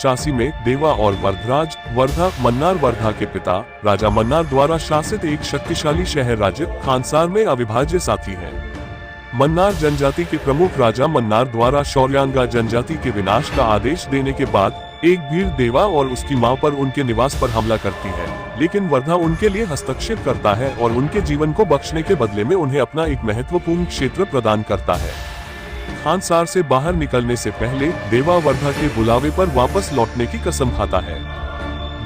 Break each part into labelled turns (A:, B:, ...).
A: 1985 में देवा और वरदराज वर्धा मन्नार वर्धा के पिता राजा मन्नार द्वारा शासित एक शक्तिशाली शहर राज्य खानसार में अविभाज्य साथी है। मन्नार जनजाति के प्रमुख राजा मन्नार द्वारा शौर्यांगा जनजाति के विनाश का आदेश देने के बाद एक भीड़ देवा और उसकी मां पर उनके निवास पर हमला करती है, लेकिन वर्धा उनके लिए हस्तक्षेप करता है और उनके जीवन को बख्शने के बदले में उन्हें अपना एक महत्वपूर्ण क्षेत्र प्रदान करता है। खानसार से बाहर निकलने से पहले देवा वर्धा के बुलावे पर वापस लौटने की कसम खाता है।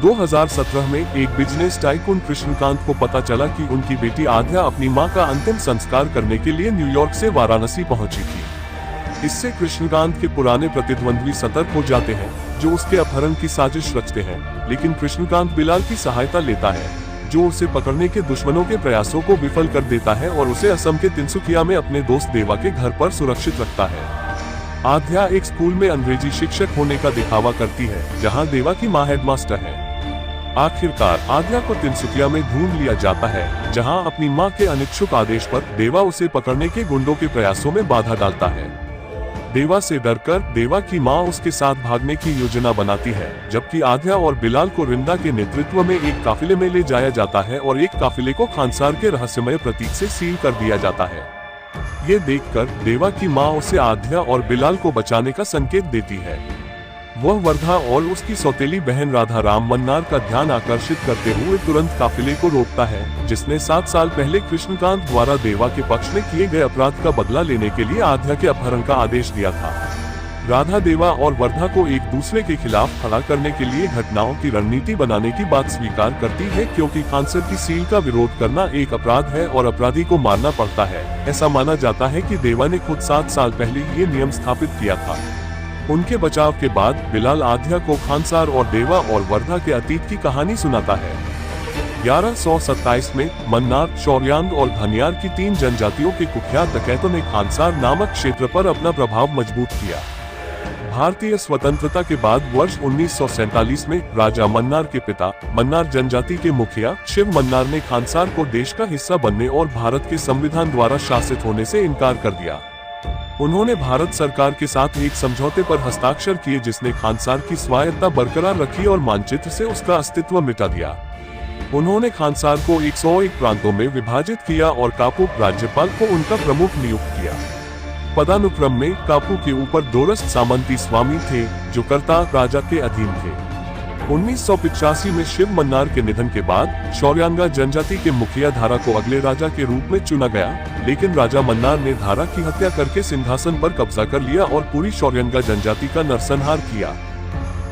A: 2017 में एक बिजनेस टाइकून कृष्णकांत को पता चला कि उनकी बेटी आध्या अपनी मां का अंतिम संस्कार करने के लिए न्यूयॉर्क से वाराणसी पहुंची थी। इससे कृष्णकांत के पुराने प्रतिद्वंद्वी सतर्क हो जाते हैं, जो उसके अपहरण की साजिश रचते हैं, लेकिन कृष्णकांत बिलाल की सहायता लेता है, जो उसे पकड़ने के दुश्मनों के प्रयासों को विफल कर देता है और उसे असम के तिनसुकिया में अपने दोस्त देवा के घर पर सुरक्षित रखता है। आध्या एक स्कूल में अंग्रेजी शिक्षक होने का दिखावा करती है, जहां देवा की मां हेडमास्टर है। आखिरकार आध्या को तिनसुकिया में ढूंढ लिया जाता है, जहां अपनी मां के अनिच्छुक आदेश पर देवा उसे पकड़ने के गुंडों के प्रयासों में बाधा डालता है। देवा से डरकर देवा की मां उसके साथ भागने की योजना बनाती है, जबकि आध्या और बिलाल को रिंदा के नेतृत्व में एक काफिले में ले जाया जाता है और एक काफिले को खानसार के रहस्यमय प्रतीक से सील कर दिया जाता है। ये देखकर देवा की मां उसे आध्या और बिलाल को बचाने का संकेत देती है। वह वर्धा और उसकी सौतेली बहन राधा राम मन्नार का ध्यान आकर्षित करते हुए तुरंत काफिले को रोकता है, जिसने 7 साल पहले कृष्णकांत द्वारा देवा के पक्ष में किए गए अपराध का बदला लेने के लिए आध्या के अपहरण का आदेश दिया था। राधा देवा और वर्धा को एक दूसरे के खिलाफ खड़ा करने के लिए घटनाओं की रणनीति बनाने की बात स्वीकार करती है, क्योंकि खानसर की सील का विरोध करना एक अपराध है और अपराधी को मारना पड़ता है। ऐसा माना जाता है कि देवा ने खुद 7 साल पहले ये नियम स्थापित किया था। उनके बचाव के बाद बिलाल आध्या को खानसार और देवा और वर्धा के अतीत की कहानी सुनाता है। 1127 में मन्नार, शौर्यांग और धनियार की 3 जनजातियों के कुख्यात डकैतों ने खानसार नामक क्षेत्र पर अपना प्रभाव मजबूत किया। भारतीय स्वतंत्रता के बाद वर्ष 1947 में राजा मन्नार के पिता मन्नार जनजाति के मुखिया शिव मन्नार ने खानसार को देश का हिस्सा बनने और भारत के संविधान द्वारा शासित होने से इनकार कर दिया। उन्होंने भारत सरकार के साथ एक समझौते पर हस्ताक्षर किए, जिसने खानसार की स्वायत्तता बरकरार रखी और मानचित्र से उसका अस्तित्व मिटा दिया। उन्होंने खानसार को 101 प्रांतों में विभाजित किया और कापू राज्यपाल को उनका प्रमुख नियुक्त किया। पदानुक्रम में कापू के ऊपर दोरस सामंती स्वामी थे, जो करतार राजा के अधीन थे। 1985 में शिव मन्नार के निधन के बाद शौर्यांगा जनजाति के मुखिया धारा को अगले राजा के रूप में चुना गया, लेकिन राजा मन्नार ने धारा की हत्या करके सिंहासन पर कब्जा कर लिया और पूरी शौर्यांगा जनजाति का नरसंहार किया।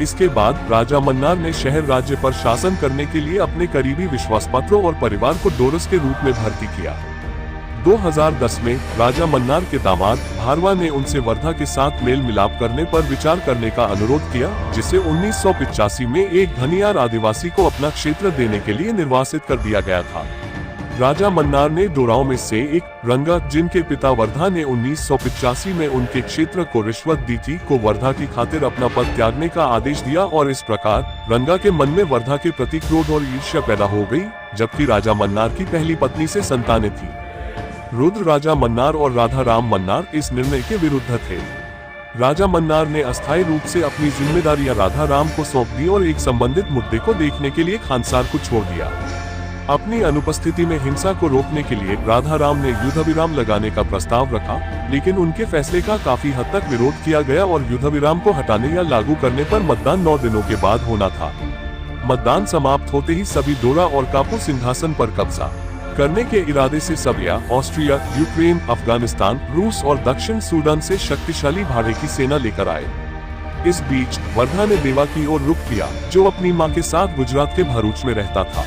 A: इसके बाद राजा मन्नार ने शहर राज्य पर शासन करने के लिए अपने करीबी विश्वासपात्रों और परिवार को डोरस के रूप में भर्ती किया। 2010 में राजा मन्नार के दामाद भारवा ने उनसे वर्धा के साथ मेल मिलाप करने पर विचार करने का अनुरोध किया, जिसे 1985 में एक धनियार आदिवासी को अपना क्षेत्र देने के लिए निर्वासित कर दिया गया था। राजा मन्नार ने डोराओं में से एक रंगा, जिनके पिता वर्धा ने 1985 में उनके क्षेत्र को रिश्वत दी थी, को वर्धा की खातिर अपना पद त्यागने का आदेश दिया और इस प्रकार रंगा के मन में वर्धा के प्रति क्रोध और ईर्ष्या पैदा हो गई, जबकि राजा मन्नार की पहली पत्नी से संतानें थी। रुद्र राजा मन्नार और राधा राम मन्नार इस निर्णय के विरुद्ध थे। राजा मन्नार ने अस्थायी रूप से अपनी जिम्मेदारियां राधा राम को सौंप दी और एक संबंधित मुद्दे को देखने के लिए खानसार को छोड़ दिया। अपनी अनुपस्थिति में हिंसा को रोकने के लिए राधा राम ने युद्धविराम लगाने का प्रस्ताव रखा, लेकिन उनके फैसले का काफी हद तक विरोध किया गया और युद्धविराम को हटाने या लागू करने पर मतदान 9 दिनों के बाद होना था। मतदान समाप्त होते ही सभी डोरा और कापू सिंहासन पर कब्जा करने के इरादे से सर्बिया, ऑस्ट्रिया, यूक्रेन, अफगानिस्तान, रूस और दक्षिण सूडान से शक्तिशाली भाड़े की सेना लेकर आए। इस बीच वर्धा ने देवा की ओर रुख किया, जो अपनी मां के साथ गुजरात के भरूच में रहता था।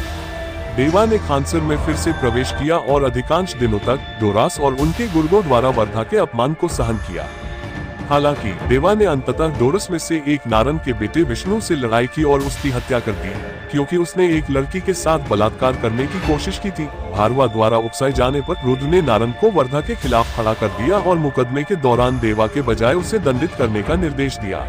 A: देवा ने खानसर में फिर से प्रवेश किया और अधिकांश दिनों तक डोरास और उनके गुर्गों द्वारा वर्धा के अपमान को सहन किया। हालांकि देवा ने अंततः डोरस में से एक नारन के बेटे विष्णु से लड़ाई की और उसकी हत्या कर दी, क्योंकि उसने एक लड़की के साथ बलात्कार करने की कोशिश की थी। भारवा द्वारा उकसाए जाने पर रुद्र ने नारन को वर्धा के खिलाफ खड़ा कर दिया और मुकदमे के दौरान देवा के बजाय उसे दंडित करने का निर्देश दिया।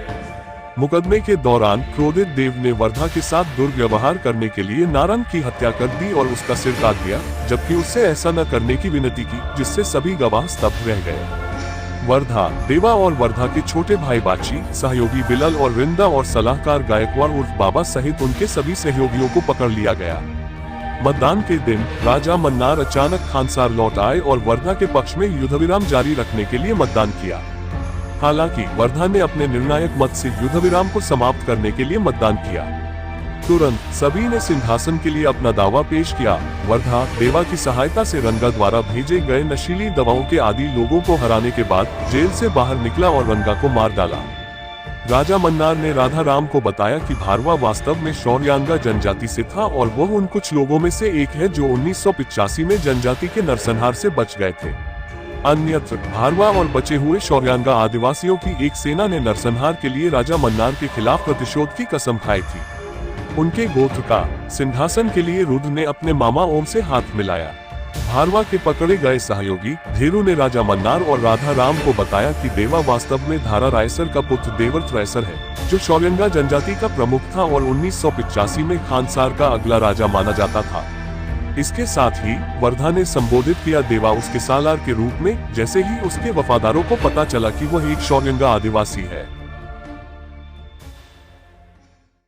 A: मुकदमे के दौरान क्रोधित देव ने वर्धा के साथ दुर्व्यवहार करने के लिए नारन की हत्या कर दी और उसका सिर काट दिया, जबकि उससे ऐसा न करने की विनती की, जिससे सभी गवाह स्तब्ध रह गए। वर्धा, देवा और वर्धा के छोटे भाई बाची, सहयोगी बिलल और रिंदा और सलाहकार गायकवाड़ उर्फ बाबा सहित उनके सभी सहयोगियों को पकड़ लिया गया। मतदान के दिन राजा मन्नार अचानक खानसार लौट आए और वर्धा के पक्ष में युद्धविराम जारी रखने के लिए मतदान किया। हालांकि वर्धा ने अपने निर्णायक मत से युद्धविराम को समाप्त करने के लिए मतदान किया। तुरंत सभी ने सिंहासन के लिए अपना दावा पेश किया। वर्धा, देवा की सहायता से रंगा द्वारा भेजे गए नशीली दवाओं के आदी लोगों को हराने के बाद जेल से बाहर निकला और रंगा को मार डाला। राजा मन्नार ने राधा राम को बताया कि भारवा वास्तव में शौर्यांगा जनजाति से था और वह उन कुछ लोगों में से एक है जो 1985 में जनजाति के नरसंहार से बच गए थे। अन्यत्र भारवा और बचे हुए शौर्यांगा आदिवासियों की एक सेना ने नरसंहार के लिए राजा मन्नार के खिलाफ प्रतिशोध की कसम खाई थी। उनके गोत्र का सिंहासन के लिए रुद्र ने अपने मामा ओम से हाथ मिलाया। भारवा के पकड़े गए सहयोगी धेरू ने राजा मन्नार और राधा राम को बताया कि देवा वास्तव में धारा रायसर का पुत्र देवर्त रायसर है, जो शौर्यांगा जनजाति का प्रमुख था और 1985 में खानसार का अगला राजा माना जाता था। इसके साथ ही वर्धा ने संबोधित किया देवा उसके सालार के रूप में, जैसे ही उसके वफादारों को पता चला कि वह एक शौर्यांगा आदिवासी है।